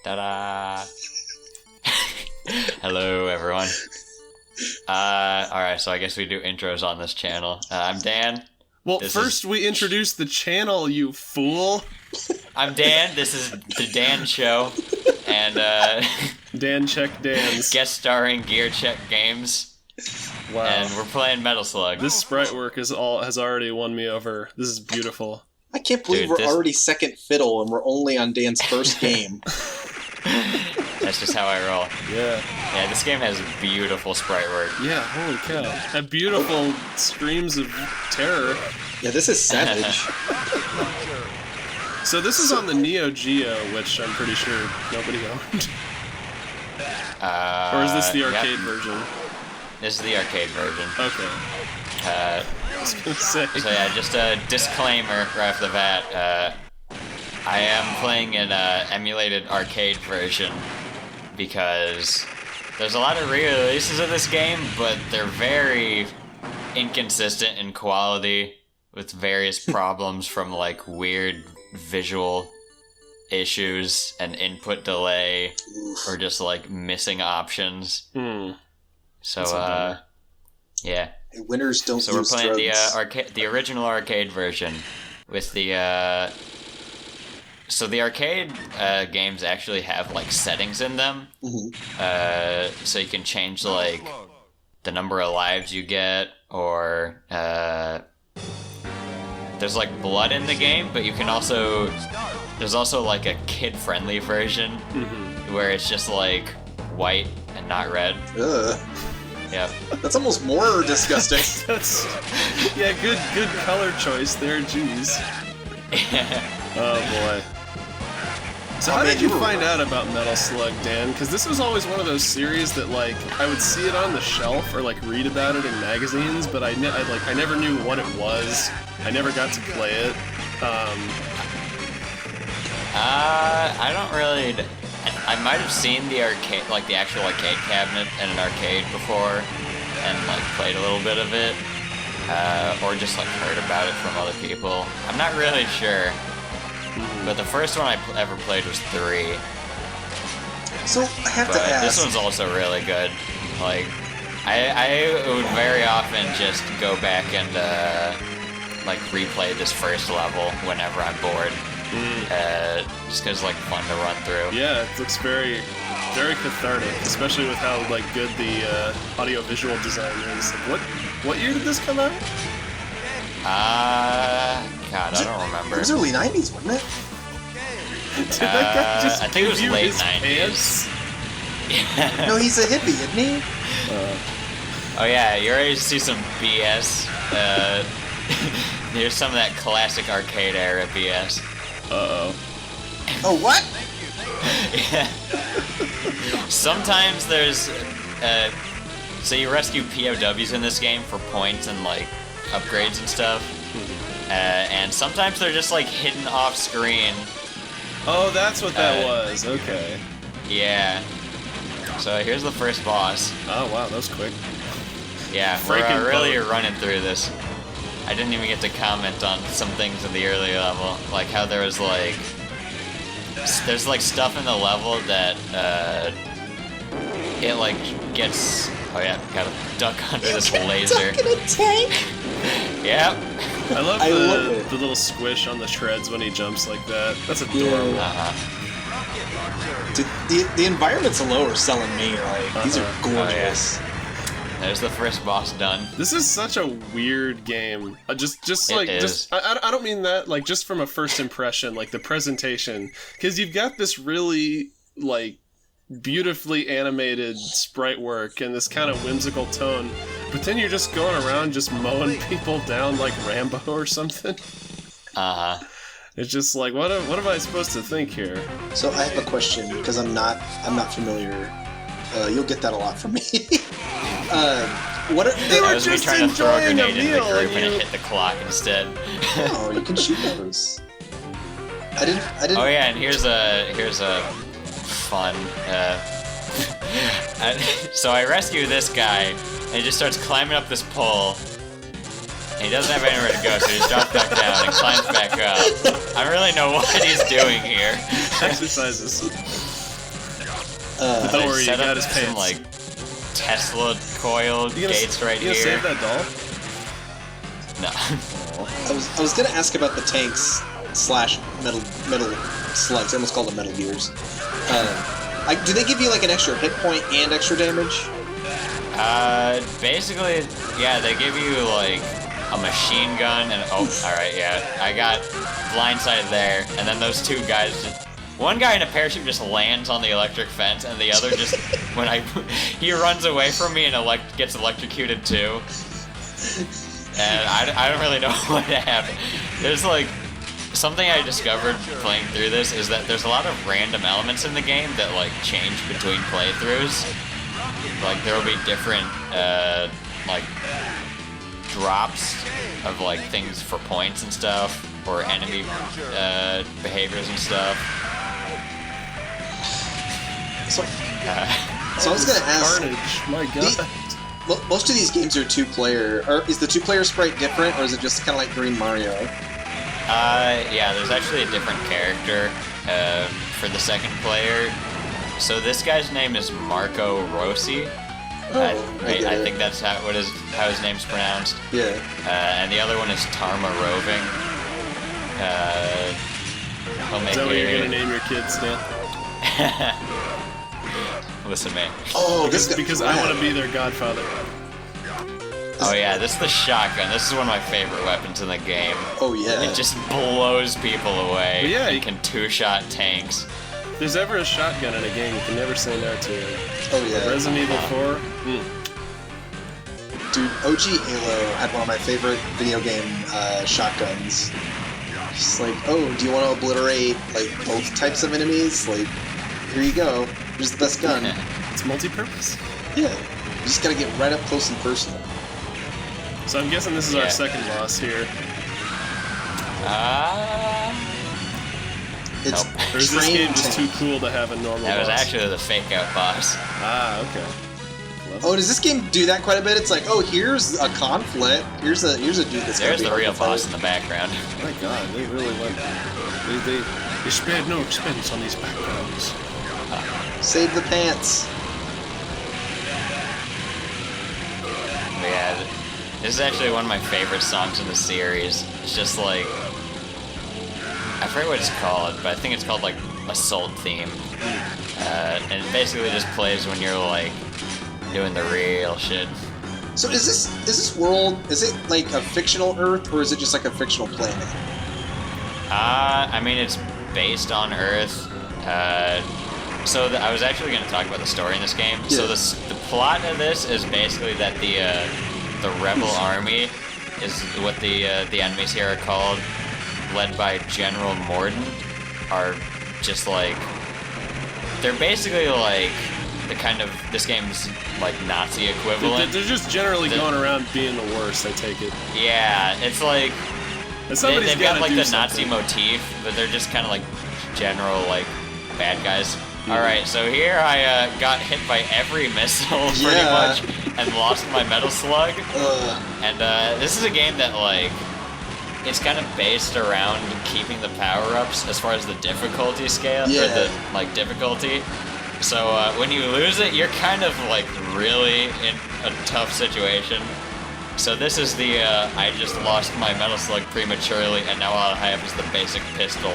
Ta-da! Hello, everyone. Alright, so I guess we do intros on this channel. I'm Dan. Well, first we introduce the channel, you fool. I'm Dan. This is the Dan Show. And, Dan Check Dan's. guest starring Gear Check Games. Wow. And we're playing Metal Slug. This sprite work has already won me over. This is beautiful. I can't believe we're already second fiddle and we're only on Dan's first game. That's just how I roll. Yeah. Yeah, this game has beautiful sprite work. Yeah, holy cow. And beautiful screams of terror. Yeah, this is savage. So this is on the Neo-Geo, which I'm pretty sure nobody owned. Or is this the arcade version? This is the arcade version. Okay. I was gonna say. So yeah, just a disclaimer right off the bat. I am playing an emulated arcade version because there's a lot of re-releases of this game, but they're very inconsistent in quality with various problems from like weird visual issues and input delay or just like missing options. So yeah. Winners don't. So we're playing the original arcade version with the so the arcade games actually have like settings in them. So you can change like the number of lives you get, or there's like blood in the game, but you can also there's also like a kid-friendly version where it's just like white and not red. Ugh. Yep. That's almost more disgusting. Yeah, good color choice there, jeez. Oh boy. So how did you find out about Metal Slug, Dan? Because this was always one of those series that like I would see it on the shelf or like read about it in magazines, but I never knew what it was. I never got to play it. I don't really. I might have seen the arcade, like the actual arcade cabinet in an arcade before, and like played a little bit of it, or just like heard about it from other people. I'm not really sure, but the first one I ever played was 3. So I have to ask. This one's also really good. Like, I would very often just go back and like replay this first level whenever I'm bored. Just because like fun to run through. Yeah, it looks very, very cathartic, especially with how like good the audio-visual design is. Like, what year did this come out? God, I don't remember. It was early 90s, wasn't it? Did that guy just I think it was late his 90s. Yeah. No, he's a hippie, isn't he? Oh yeah, you're ready to see some BS. Here's some of that classic arcade era BS. Uh-oh. Oh, what? Yeah. Sometimes there's, so you rescue POWs in this game for points and, like, upgrades and stuff. And sometimes they're just, like, hidden off screen. Oh, that's what that was. Okay. Yeah. So here's the first boss. Oh, wow, that was quick. Yeah, we're really running through this. I didn't even get to comment on some things in the early level, like how there's like stuff in the level that it like gets. Oh yeah, gotta duck under this laser. Duck in a tank. Yep. I love the little squish on the treads when he jumps like that. That's adorable. The environments alone are selling me. Like these are gorgeous. Oh, yeah. There's the first boss done. This is such a weird game. I don't mean that, like, just from a first impression, like, the presentation. Because you've got this really, like, beautifully animated sprite work and this kind of whimsical tone, but then you're just going around just mowing people down like Rambo or something. It's just like, what am I supposed to think here? So I have a question, because I'm not familiar. You'll get that a lot from me. What are they were was just me trying to throw a enjoying grenade a into meal the group and it hit the clock instead. Oh, you can shoot those. I didn't. Oh yeah, and here's a fun. So I rescue this guy, and he just starts climbing up this pole. And he doesn't have anywhere to go, so he just drops back down and climbs back up. I don't really know what he's doing here. Exercises. Don't worry, you set got up his some, pants. like, Tesla coil gates right you here. gonna save that doll? No. I was gonna ask about the tanks slash metal slugs. I almost called them metal gears. Do they give you like an extra hit point and extra damage? Basically, yeah, they give you like a machine gun and alright, yeah, I got blindsided there, and then those two guys one guy in a parachute just lands on the electric fence, and the other just he runs away from me and gets electrocuted too. And I don't really know what happened. There's like something I discovered playing through this is that there's a lot of random elements in the game that like change between playthroughs. Like there will be different like drops of like things for points and stuff, or enemy behaviors and stuff. So I was gonna ask. Carnage, my god. Most of these games are two-player. Or is the two-player sprite different, or is it just kind of like Green Mario? Yeah, there's actually a different character for the second player. So this guy's name is Marco Rossi. I think that's how his name's pronounced. Yeah. And the other one is Tarma Roving. Is that what you're gonna name your kids, Dan? Listen, man. Oh, because I want to be their godfather. Oh yeah, this is the shotgun. This is one of my favorite weapons in the game. Oh yeah. It just blows people away. But yeah, it can two-shot tanks. If there's ever a shotgun in a game, you can never say no to it. Oh yeah. Resident Evil 4. Dude, OG Halo had one of my favorite video game shotguns. Just like, oh, do you want to obliterate like both types of enemies? Like, here you go. Here's the best gun. It's multi-purpose. Yeah. You just gotta get right up close and personal. So I'm guessing this is our second boss here. It's Nope. Or is this game just too cool to have a normal That was boss? actually the fake-out boss. Ah, okay. Oh, does this game do that quite a bit? It's like, oh, here's a conflict. Here's a dude that's There's gonna the be real hard to boss fight. in the background. Oh my god, they really went. They spared no expense on these backgrounds. Save the pants. But yeah, this is actually one of my favorite songs in the series. It's just like, I forget what it's called, but I think it's called like Assault Theme. And it basically just plays when you're like doing the real shit. So is this world, is it like a fictional Earth, or is it just like a fictional planet? I mean, it's based on Earth. I was actually going to talk about the story in this game. Yeah. So the plot of this is basically that the rebel army is what the enemies here are called, led by General Morden, are just like, they're basically like the kind of, this game's like Nazi equivalent. They're just generally going around being the worst, I take it. Yeah, it's like, Somebody's they've got like the something. Nazi motif, but they're just kind of like general like bad guys. Alright, so here I got hit by every missile pretty much and lost my metal slug. And this is a game that like, it's kind of based around keeping the power-ups as far as the difficulty scale, or the like difficulty. So when you lose it, you're kind of like really in a tough situation. So this is the, I just lost my metal slug prematurely, and now all I have is the basic pistol,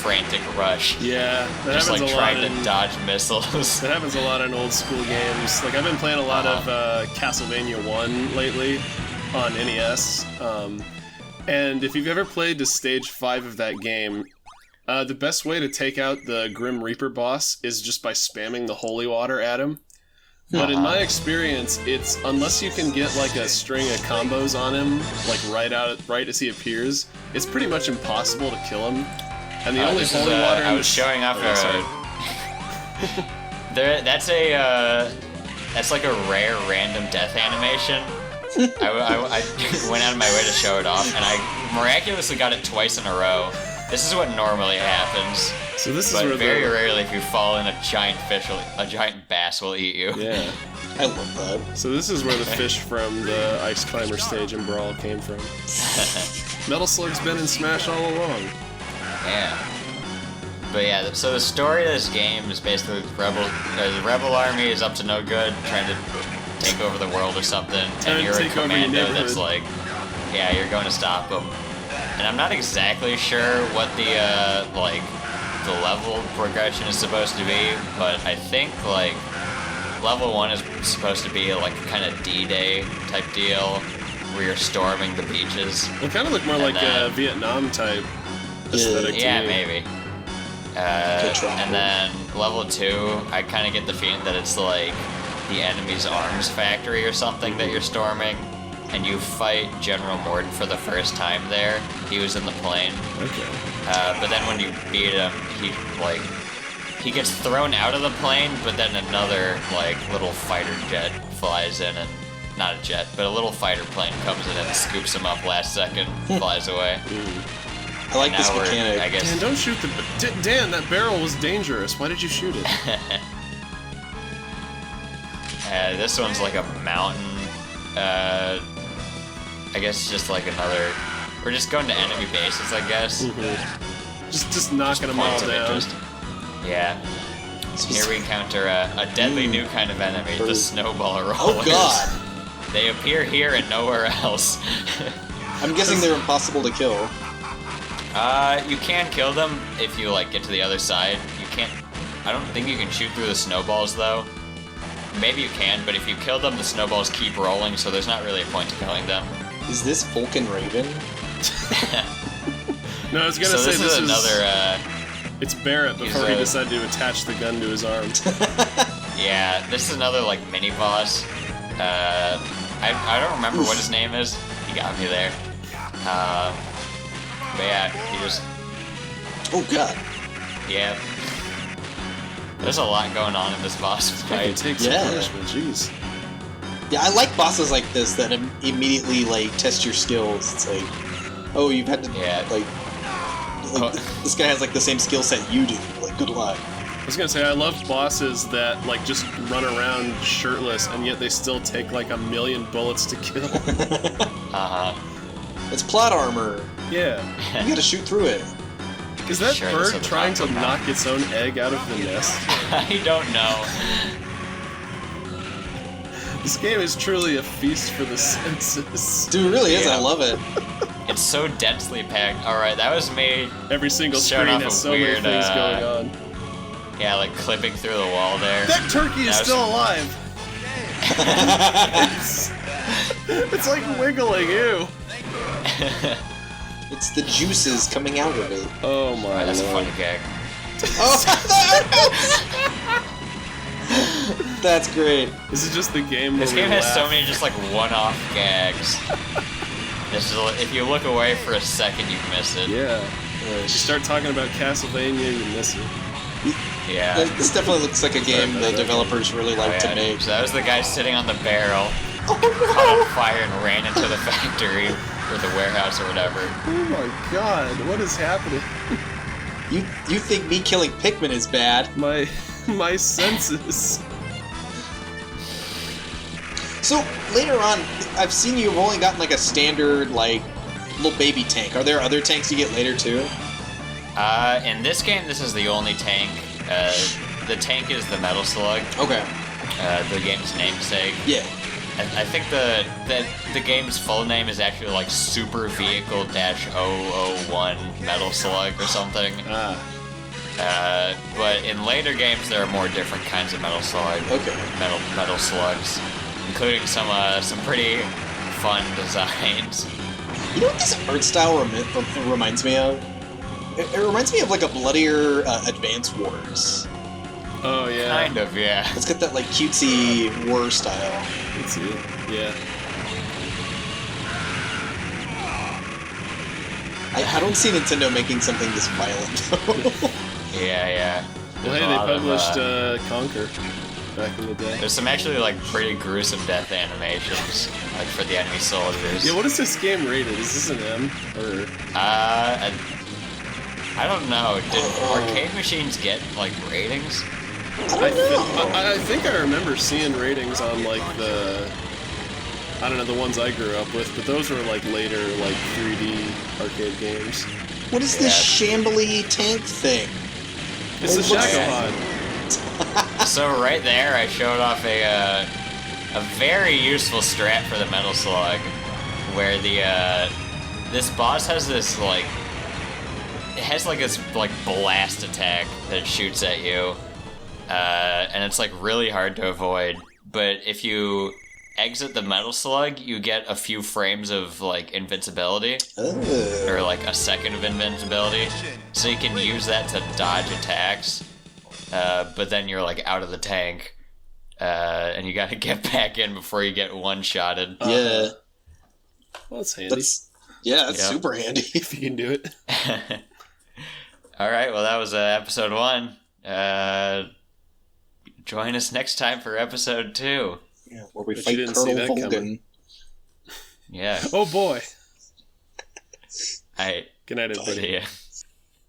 frantic rush. Yeah, that just happens like a trying lot to in, dodge missiles. That happens a lot in old school games. Like I've been playing a lot of Castlevania 1 lately on NES. And if you've ever played to stage 5 of that game, the best way to take out the Grim Reaper boss is just by spamming the holy water at him. But in my experience, it's, unless you can get like a string of combos on him, like right as he appears, it's pretty much impossible to kill him. And the only holy water. I was showing off that's like a rare random death animation. I went out of my way to show it off, and I miraculously got it twice in a row. This is what normally happens. So this is but where very rarely, if you fall in, a giant bass will eat you. Yeah. I love that. So this is where the fish from the Ice Climber stage in Brawl came from. Metal Slug's been in Smash all along. Yeah. But yeah, so the story of this game is basically the rebel army is up to no good, trying to take over the world or something, and you're a commando that's like, yeah, you're going to stop them. And I'm not exactly sure what the the level progression is supposed to be, but I think like level 1 is supposed to be like kind of D-Day type deal, where you're storming the beaches. It kind of looked more like a Vietnam type aesthetic. Yeah, to me. maybe. And then level 2, I kind of get the feeling that it's like the enemy's arms factory or something that you're storming, and you fight General Morden for the first time there. He was in the plane. Okay. But then when you beat him, he gets thrown out of the plane, but then another like little fighter jet flies in, and not a jet, but a little fighter plane comes in and scoops him up last second, flies away. I like this mechanic. I guess. Dan, don't shoot the... Dan, that barrel was dangerous. Why did you shoot it? This one's like a mountain. I guess just like another... We're just going to enemy bases, I guess. Mm-hmm. Just knocking them all down. Yeah. Here we encounter a deadly new kind of enemy, the snowball rollers. Oh god! They appear here and nowhere else. I'm guessing they're impossible to kill. You can kill them if you like get to the other side. You can't. I don't think you can shoot through the snowballs though. Maybe you can, but if you kill them, the snowballs keep rolling, so there's not really a point to killing them. Is this Vulcan Raven? No, I was gonna say this is another. It's Barrett before he decided to attach the gun to his arm. Yeah, this is another like mini boss. I don't remember what his name is. He got me there. But yeah, he just... Oh god. Yeah. There's a lot going on in this boss fight. It takes some punishment, jeez. Yeah, I like bosses like this that immediately, like, test your skills. It's like, oh, you've had to, this guy has, like, the same skill set you do. Like, good luck. I was gonna say, I love bosses that, like, just run around shirtless, and yet they still take, like, 1,000,000 bullets to kill. Uh-huh. It's plot armor. Yeah. You gotta shoot through it. Is that bird trying to knock its own egg out of the nest? I don't know. This game is truly a feast for the senses. Dude, it really is. I love it. It's so densely packed. Alright, that was me. Every single screen has so many things going on. Yeah, like clipping through the wall there. That turkey is still alive! It's like wiggling, ew. It's the juices coming out of it. Oh my Alright, that's a funny gag. That's great. This is just the game where This game has so many just like one-off gags. If you look away for a second, you miss it. Yeah. You start talking about Castlevania, you miss it. Yeah. This definitely looks like a game the developers really like to make. So that was the guy sitting on the barrel, caught on fire and ran into the factory or the warehouse or whatever. Oh my god, what is happening? You think me killing Pikmin is bad? My senses. So later on, I've seen you've only gotten like a standard like little baby tank. Are there other tanks you get later too? In this game, this is the only tank. The tank is the Metal Slug. Okay. The game's namesake. Yeah. I think the game's full name is actually like Super Vehicle -001 Metal Slug or something. But in later games, there are more different kinds of Metal Slug. Okay. Metal slugs, including some pretty fun designs. You know what this art style reminds me of? It reminds me of like a bloodier Advance Wars. Oh yeah. Kind of, yeah. It's got that like cutesy war style. It's it. Yeah. I don't see Nintendo making something this violent though. Yeah. Well, hey, they published Conquer back in the day. There's some actually like pretty gruesome death animations, like for the enemy soldiers. Yeah, what is this game rated? Is this an M or? I don't know. Did arcade machines get like ratings? I think I remember seeing ratings on like I don't know, the ones I grew up with, but those were like later like 3D arcade games. What is this shambly tank thing? It's a Shagohod. So right there, I showed off a very useful strat for the Metal Slug, where this boss has this like this blast attack that shoots at you, and it's like really hard to avoid. But if you exit the Metal Slug, you get a few frames of like invincibility, or like a second of invincibility, so you can use that to dodge attacks. But then you're like out of the tank, and you gotta get back in before you get one-shotted. Yeah. Well, that's handy. That's super handy if you can do it. All right, well, that was episode 1. Join us next time for episode 2. Yeah, where we fight Colonel Vulcan. Yeah. Oh boy. All right. Good night, everybody. See ya.